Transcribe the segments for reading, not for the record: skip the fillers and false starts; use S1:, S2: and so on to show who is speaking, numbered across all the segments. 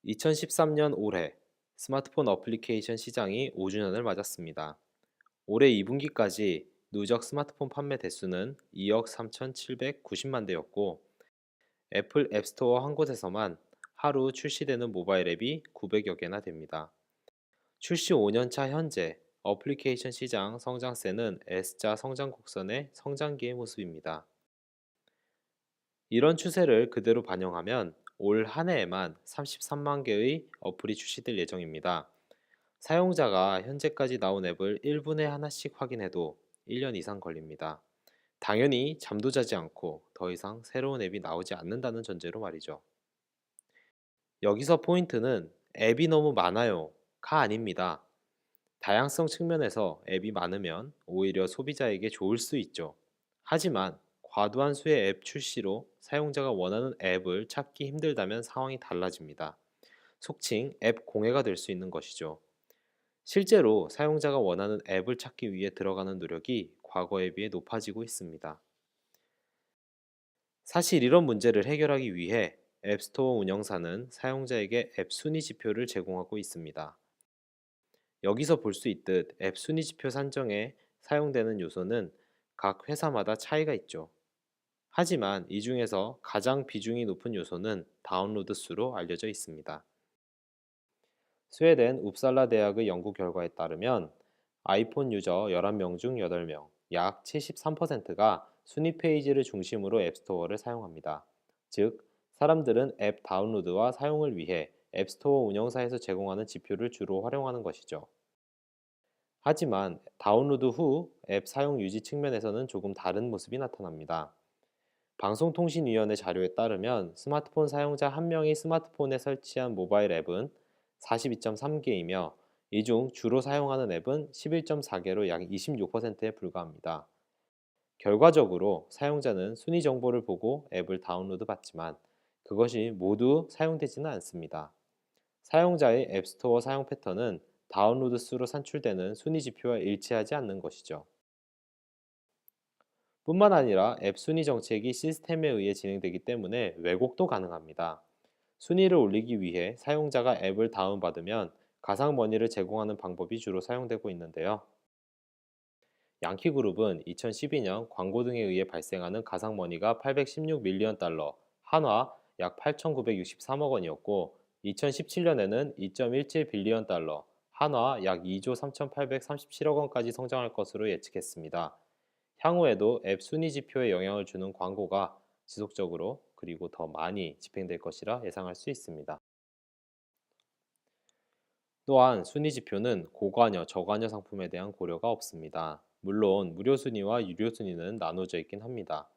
S1: 2013년 올해 스마트폰 어플리케이션 시장이 5주년을 맞았습니다. 올해 2분기까지 누적 스마트폰 판매 대수는 2억 3,790만 대였고, 애플 앱스토어 한 곳에서만 하루 출시되는 모바일 앱이 900여 개나 됩니다. 출시 5년 차 현재 어플리케이션 시장 성장세는 S자 성장 곡선의 성장기의 모습입니다. 이런 추세를 그대로 반영하면 올 한 해에만 33만 개의 어플이 출시될 예정입니다. 사용자가 현재까지 나온 앱을 1분에 하나씩 확인해도 1년 이상 걸립니다. 당연히 잠도 자지 않고 더 이상 새로운 앱이 나오지 않는다는 전제로 말이죠. 여기서 포인트는 앱이 너무 많아요가 아닙니다. 다양성 측면에서 앱이 많으면 오히려 소비자에게 좋을 수 있죠. 하지만 과도한 수의 앱 출시로 사용자가 원하는 앱을 찾기 힘들다면 상황이 달라집니다. 속칭 앱 공해가 될 수 있는 것이죠. 실제로 사용자가 원하는 앱을 찾기 위해 들어가는 노력이 과거에 비해 높아지고 있습니다. 사실 이런 문제를 해결하기 위해 앱스토어 운영사는 사용자에게 앱 순위 지표를 제공하고 있습니다. 여기서 볼 수 있듯 앱 순위 지표 산정에 사용되는 요소는 각 회사마다 차이가 있죠. 하지만 이 중에서 가장 비중이 높은 요소는 다운로드 수로 알려져 있습니다. 스웨덴 웁살라 대학의 연구 결과에 따르면 아이폰 유저 11명 중 8명, 약 73%가 순위 페이지를 중심으로 앱스토어를 사용합니다. 즉, 사람들은 앱 다운로드와 사용을 위해 앱스토어 운영사에서 제공하는 지표를 주로 활용하는 것이죠. 하지만 다운로드 후 앱 사용 유지 측면에서는 조금 다른 모습이 나타납니다. 방송통신위원회 자료에 따르면 스마트폰 사용자 1명이 스마트폰에 설치한 모바일 앱은 42.3개이며 이 중 주로 사용하는 앱은 11.4개로 약 26%에 불과합니다. 결과적으로 사용자는 순위 정보를 보고 앱을 다운로드 받지만 그것이 모두 사용되지는 않습니다. 사용자의 앱스토어 사용 패턴은 다운로드 수로 산출되는 순위 지표와 일치하지 않는 것이죠. 뿐만 아니라 앱 순위 정책이 시스템에 의해 진행되기 때문에 왜곡도 가능합니다. 순위를 올리기 위해 사용자가 앱을 다운받으면 가상머니를 제공하는 방법이 주로 사용되고 있는데요. 양키그룹은 2012년 광고 등에 의해 발생하는 가상머니가 816밀리언 달러, 한화 약 8,963억 원이었고, 2017년에는 2.17 빌리언 달러, 한화 약 2조 3,837억 원까지 성장할 것으로 예측했습니다. 향후에도 앱 순위 지표에 영향을 주는 광고가 지속적으로 그리고 더 많이 집행될 것이라 예상할 수 있습니다. 또한 순위 지표는 고관여, 저관여 상품에 대한 고려가 없습니다. 물론 무료 순위와 유료 순위는 나눠져 있긴 합니다.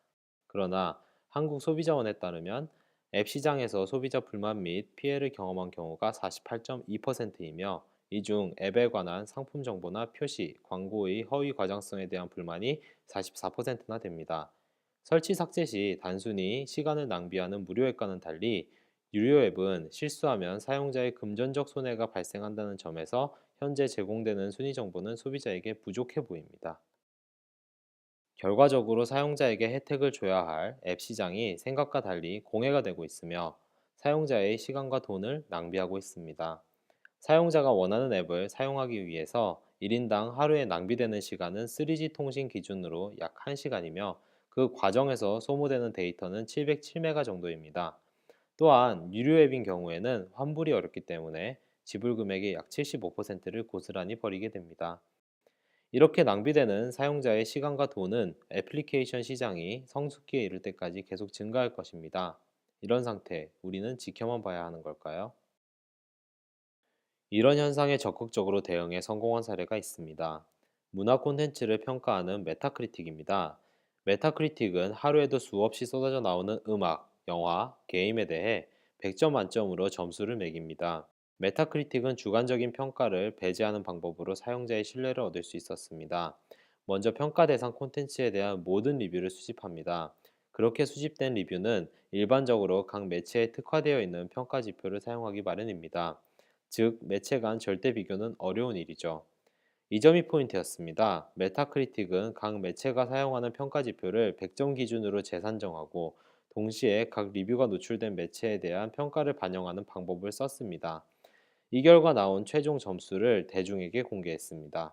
S1: 그러나 한국소비자원에 따르면 앱 시장에서 소비자 불만 및 피해를 경험한 경우가 48.2%이며 이 중 앱에 관한 상품 정보나 표시, 광고의 허위 과장성에 대한 불만이 44%나 됩니다. 설치 삭제 시 단순히 시간을 낭비하는 무료 앱과는 달리 유료 앱은 실수하면 사용자의 금전적 손해가 발생한다는 점에서 현재 제공되는 순위 정보는 소비자에게 부족해 보입니다. 결과적으로 사용자에게 혜택을 줘야 할 앱 시장이 생각과 달리 공해가 되고 있으며 사용자의 시간과 돈을 낭비하고 있습니다. 사용자가 원하는 앱을 사용하기 위해서 1인당 하루에 낭비되는 시간은 3G 통신 기준으로 약 1시간이며 그 과정에서 소모되는 데이터는 707메가 정도입니다. 또한 유료 앱인 경우에는 환불이 어렵기 때문에 지불 금액의 약 75%를 고스란히 버리게 됩니다. 이렇게 낭비되는 사용자의 시간과 돈은 애플리케이션 시장이 성숙기에 이를 때까지 계속 증가할 것입니다. 이런 상태, 우리는 지켜만 봐야 하는 걸까요? 이런 현상에 적극적으로 대응해 성공한 사례가 있습니다. 문화 콘텐츠를 평가하는 메타크리틱입니다. 메타크리틱은 하루에도 수없이 쏟아져 나오는 음악, 영화, 게임에 대해 100점 만점으로 점수를 매깁니다. 메타크리틱은 주관적인 평가를 배제하는 방법으로 사용자의 신뢰를 얻을 수 있었습니다. 먼저 평가 대상 콘텐츠에 대한 모든 리뷰를 수집합니다. 그렇게 수집된 리뷰는 일반적으로 각 매체에 특화되어 있는 평가 지표를 사용하기 마련입니다. 즉, 매체 간 절대 비교는 어려운 일이죠. 이 점이 포인트였습니다. 메타크리틱은 각 매체가 사용하는 평가 지표를 100점 기준으로 재산정하고 동시에 각 리뷰가 노출된 매체에 대한 평가를 반영하는 방법을 썼습니다. 이 결과 나온 최종 점수를 대중에게 공개했습니다.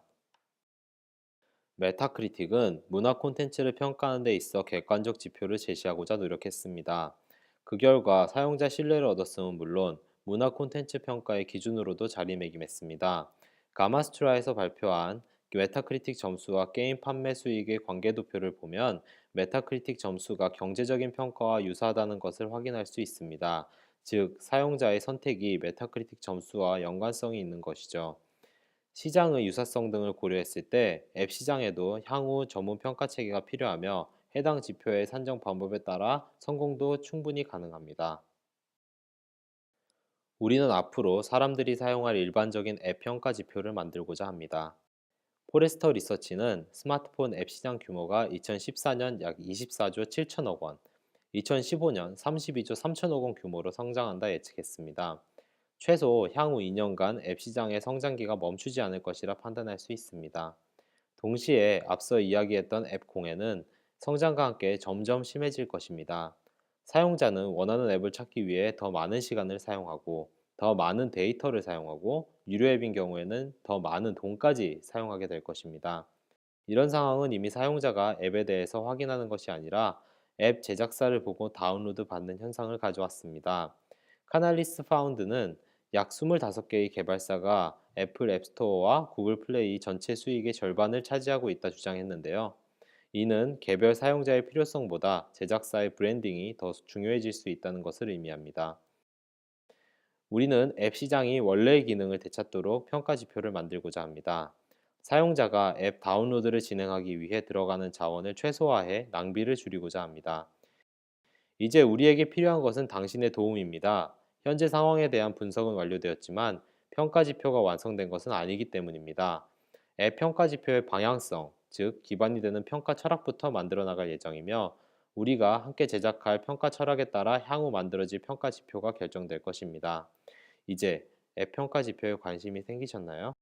S1: 메타크리틱은 문화 콘텐츠를 평가하는 데 있어 객관적 지표를 제시하고자 노력했습니다. 그 결과 사용자 신뢰를 얻었음은 물론 문화 콘텐츠 평가의 기준으로도 자리매김했습니다. 가마스트라에서 발표한 메타크리틱 점수와 게임 판매 수익의 관계도표를 보면 메타크리틱 점수가 경제적인 평가와 유사하다는 것을 확인할 수 있습니다. 즉, 사용자의 선택이 메타크리틱 점수와 연관성이 있는 것이죠. 시장의 유사성 등을 고려했을 때 앱 시장에도 향후 전문 평가 체계가 필요하며 해당 지표의 산정 방법에 따라 성공도 충분히 가능합니다. 우리는 앞으로 사람들이 사용할 일반적인 앱 평가 지표를 만들고자 합니다. 포레스터 리서치는 스마트폰 앱 시장 규모가 2014년 약 24조 7천억 원, 2015년 32조 3천억 원 규모로 성장한다 예측했습니다. 최소 향후 2년간 앱 시장의 성장기가 멈추지 않을 것이라 판단할 수 있습니다. 동시에 앞서 이야기했던 앱 공해는 성장과 함께 점점 심해질 것입니다. 사용자는 원하는 앱을 찾기 위해 더 많은 시간을 사용하고, 더 많은 데이터를 사용하고, 유료 앱인 경우에는 더 많은 돈까지 사용하게 될 것입니다. 이런 상황은 이미 사용자가 앱에 대해서 확인하는 것이 아니라 앱 제작사를 보고 다운로드 받는 현상을 가져왔습니다. 카날리스 파운드는 약 25개의 개발사가 애플 앱스토어와 구글 플레이 전체 수익의 절반을 차지하고 있다 주장했는데요. 이는 개별 사용자의 필요성보다 제작사의 브랜딩이 더 중요해질 수 있다는 것을 의미합니다. 우리는 앱 시장이 원래의 기능을 되찾도록 평가 지표를 만들고자 합니다. 사용자가 앱 다운로드를 진행하기 위해 들어가는 자원을 최소화해 낭비를 줄이고자 합니다. 이제 우리에게 필요한 것은 당신의 도움입니다. 현재 상황에 대한 분석은 완료되었지만 평가 지표가 완성된 것은 아니기 때문입니다. 앱 평가 지표의 방향성, 즉 기반이 되는 평가 철학부터 만들어 나갈 예정이며, 우리가 함께 제작할 평가 철학에 따라 향후 만들어질 평가 지표가 결정될 것입니다. 이제 앱 평가 지표에 관심이 생기셨나요?